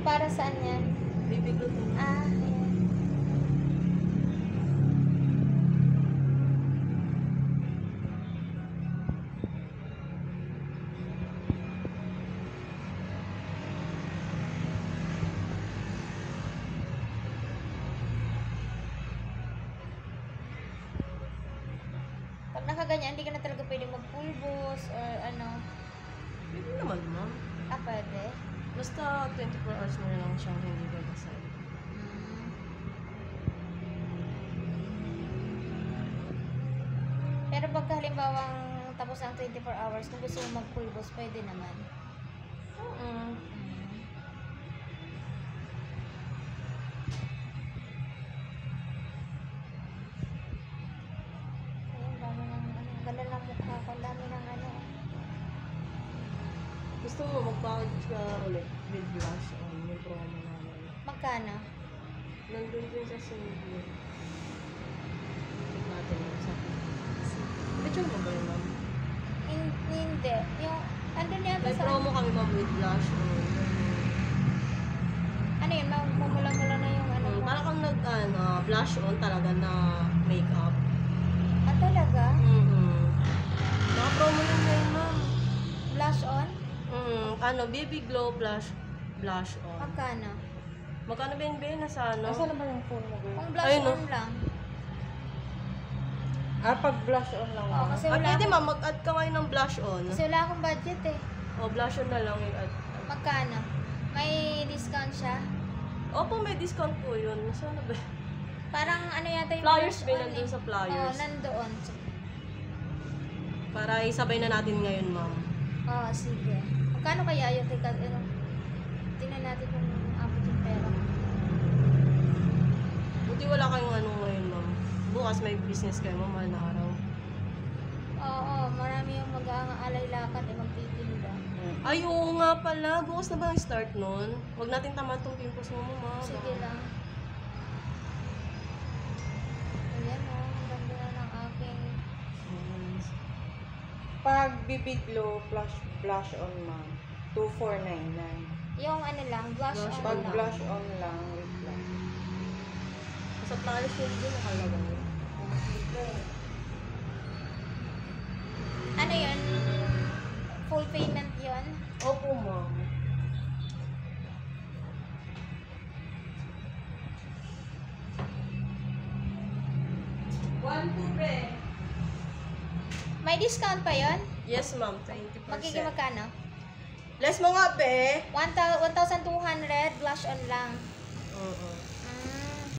Para saan yan? Baby glow din. Ah, ayan. Pag nakaganyan, hindi ka na talaga pwede magpulbos or ano. Pwede naman, ma'am. Ah, pwede. Basta 24 hours mo na lang siyang hindi babasay. Mm. Pero pagka halimbawang tapos ang 24 hours, kung gusto mo magpulbos, pwede naman. Mm. Ayun, dami ng ano. Ganda ng mukha ko. Ang dami ng ano. Gusto mo mag-package ka ulit with blush on yung promo namin. Magkano? Nandun din sa single. Check natin yung sa picture mo ba yun, ma'am? Hindi. Yung, andun yata May sa... promo kami, ma'am, with blush on. Ano yun? Mamula-mula na yung ano mo. Parang kang blush on talaga na makeup. Ah, talaga? Naka-promo yun ngayon, ma'am. Blush on? Baby glow blush on. Magkano? Magkano ba yun, Ben? Nasa ano? Nasaan naman yung phone mo, girl? Kung blush Ayun, no? on lang. Ah, pag blush on lang. Oo, kasi wala Pwede, akong, ma'am, mag-add ka ngayon ng blush on. kasi wala akong budget eh. Blush on na lang i-add. Magkano? May discount siya? Opo, may discount po yun. Nasaan na ba? Parang ano yata yung Flyers, blush Ben, on nandun eh. sa flyers. Oo, nandoon. Para isabay na natin ngayon, ma'am. Oo, sige. Magkano kaya yung ticket? Ano? Tingnan natin kung abot yung pera. Buti wala kayong ano ngayon, ma'am. Bukas may business kayo, ma'am, mahal na araw. Oo, marami yung mag-aalay lakad eh, magtitinda. Ay, oo nga pala. Bukas na ba ang start nun? Huwag natin tamad tong pimples mo, ma'am. Sige lang. Ayan o, ang ganda na ng aking... Pag BB Glow blush on, ma'am, 2499. Yung ano lang, blush Blush on Pag lang. blush on lang, with blush. Sa flyers yun din, nakalagay. Ano yun? Full payment yun? Opo, ma'am. May discount pa yun? Yes, ma'am. 20%. Magiging magkano? Less mo nga, be. 1,200 blush on lang. Oo.